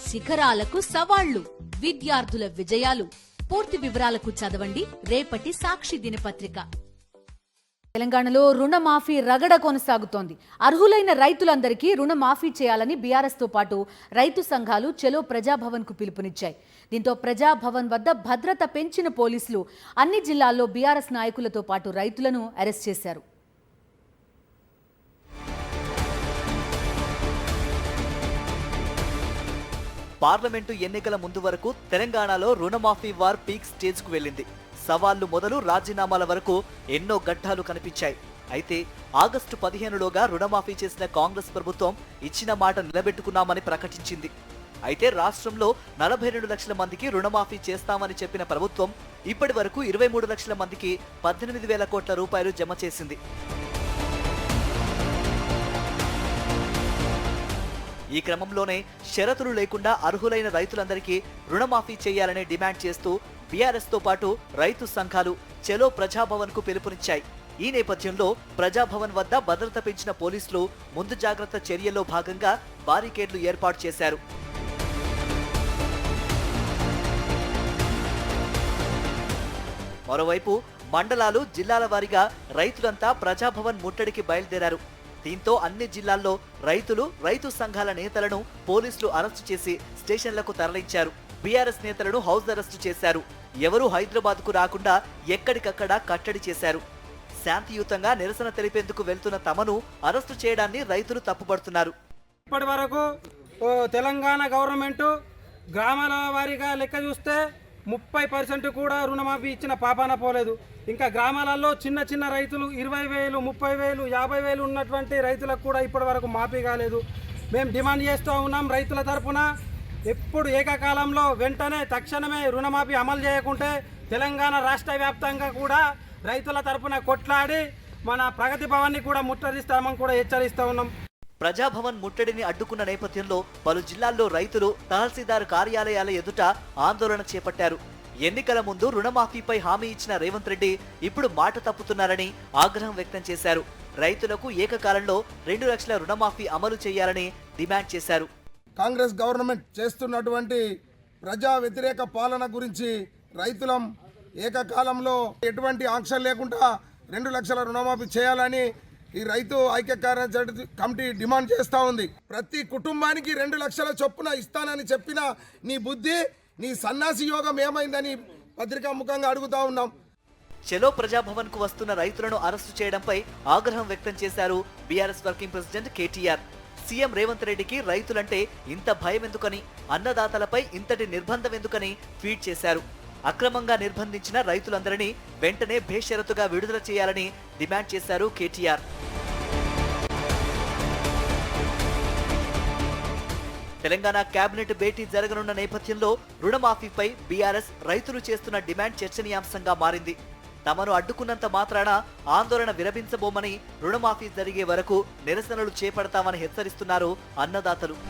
శిఖరాలకు సవాళ్లు, విద్యార్థుల విజయాలు. పూర్తి వివరాలకు చదవండి రేపటి సాక్షి దినపత్రిక. తెలంగాణలో రుణమాఫీ రగడ కొనసాగుతోంది. అర్హులైన రైతులందరికీ రుణమాఫీ చేయాలని బీఆర్ఎస్ తో పాటు రైతు సంఘాలు చలో ప్రజాభవన్ కు పిలుపునిచ్చాయి. దీంతో ప్రజాభవన్ వద్ద భద్రత పెంచిన పోలీసులు అన్ని జిల్లాల్లో బీఆర్ఎస్ నాయకులతో పాటు రైతులను అరెస్ట్ చేశారు. పార్లమెంటు ఎన్నికల ముందు వరకు తెలంగాణలో రుణమాఫీ వార్ పీక్ స్టేజ్ కు వెళ్లింది. సవాళ్లు మొదలు రాజీనామాల వరకు ఎన్నో ఘట్టాలు కనిపించాయి. అయితే ఆగస్టు 15లోగా రుణమాఫీ చేసిన కాంగ్రెస్ ప్రభుత్వం ఇచ్చిన మాట నిలబెట్టుకున్నామని ప్రకటించింది. అయితే రాష్ట్రంలో 42 లక్షల మందికి రుణమాఫీ చేస్తామని చెప్పిన ప్రభుత్వం ఇప్పటి వరకు 23 లక్షల మందికి 18,000 కోట్ల రూపాయలు జమ చేసింది. ఈ క్రమంలోనే షరతులు లేకుండా అర్హులైన రైతులందరికీ రుణమాఫీ చేయాలని డిమాండ్ చేస్తూ బీఆర్ఎస్ తో పాటు రైతు సంఘాలు చలో ప్రజాభవన్ కు పిలుపునిచ్చాయి. ఈ నేపథ్యంలో ప్రజాభవన్ వద్ద భద్రత పెంచిన పోలీసులు ముందు జాగ్రత్త చర్యల్లో భాగంగా బారికేడ్లు ఏర్పాటు చేశారు. మరోవైపు మండలాలు, జిల్లాల వారీగా రైతులంతా ప్రజాభవన్ ముట్టడికి బయలుదేరారు. దీంతో అన్ని జిల్లాల్లో రైతులు, రైతు సంఘాల నేతలను పోలీసులు అరెస్టు చేసి స్టేషన్లకు తరలించారు. బీఆర్ఎస్ నేతలను హౌస్ అరెస్టు చేశారు. ఎవరూ హైదరాబాద్ కు రాకుండా ఎక్కడికక్కడ కట్టడి చేశారు. శాంతియుతంగా నిరసన తెలిపేందుకు వెళ్తున్న తమను అరెస్టు చేయడాన్ని రైతులు తప్పుపడుతున్నారు. ఇప్పటి వరకు తెలంగాణ గవర్నమెంట్ గ్రామాల వారీగా లెక్క చూస్తే 30% కూడా రుణమాఫీ ఇచ్చిన పాపాన పోలేదు. ఇంకా గ్రామాలలో చిన్న చిన్న రైతులు 20,000, 30,000, 50,000 ఉన్నటువంటి రైతులకు కూడా ఇప్పటి వరకు మాఫీ కాలేదు. మేము డిమాండ్ చేస్తూ ఉన్నాం రైతుల తరఫున ఎప్పుడు ఏకకాలంలో వెంటనే తక్షణమే రుణమాఫీ అమలు చేయకుంటే తెలంగాణ రాష్ట్ర వ్యాప్తంగా కూడా రైతుల తరఫున కొట్లాడి మన ప్రగతి భవన్ని కూడా ముట్టడిస్తామని కూడా హెచ్చరిస్తూ ఉన్నాం. ప్రజాభవన్ ముట్టడిని అడ్డుకున్న నేపథ్యంలో పలు జిల్లాల్లో రైతులు తహసీల్దార్ కార్యాలయాల ఎదుట ఆందోళన చేపట్టారు. ఎన్నికల ముందు రుణమాఫీపై హామీ ఇచ్చిన రేవంత్ రెడ్డి ఇప్పుడు మాట తప్పుతున్నారని ఆగ్రహం వ్యక్తం చేశారు. రైతులకు ఏకకాలంలో 2 లక్షల రుణమాఫీ అమలు చేయాలని డిమాండ్ చేశారు. కాంగ్రెస్ గవర్నమెంట్ చేస్తున్నటువంటి ప్రజా వ్యతిరేక పాలన గురించి రైతులం ఏకకాలంలో ఎటువంటి ఆంక్షలు లేకుండా 2 లక్షల రుణమాఫీ చేయాలని ఈ రైతు ఐక్య కార్యాచరణ కమిటీ డిమాండ్ చేస్తూ ఉంది. ప్రతి కుటుంబానికి 2 లక్షల చొప్పున ఇస్తానని చెప్పిన నీ బుద్ధి, నీ సన్నాసి యోగం ఏమైందని పత్రికా ముఖంగా అడుగుతా ఉన్నాం. చలో ప్రజాభవన్ కు వస్తున్న రైతులను అరెస్టు చేయడంపై ఆగ్రహం వ్యక్తం చేశారు BRS working president KTR. CM Revanth రెడ్డికి రైతులంటే ఇంత భయం ఎందుకని, అన్నదాతలపై ఇంతటి నిర్బంధం ఎందుకని ట్వీట్ చేశారు. అక్రమంగా నిర్బంధించిన రైతులందరినీ వెంటనే బేషరతుగా విడుదల చేయాలని డిమాండ్ చేశారు కేటీఆర్. తెలంగాణ కేబినెట్ భేటీ జరగనున్న నేపథ్యంలో రుణమాఫీపై బీఆర్ఎస్ రైతులు చేస్తున్న డిమాండ్ చర్చనీయాంశంగా మారింది. తమను అడ్డుకున్నంత మాత్రాన ఆందోళన విరమించబోమని, రుణమాఫీ జరిగే వరకు నిరసనలు చేపడతామని హెచ్చరిస్తున్నారు అన్నదాతలు.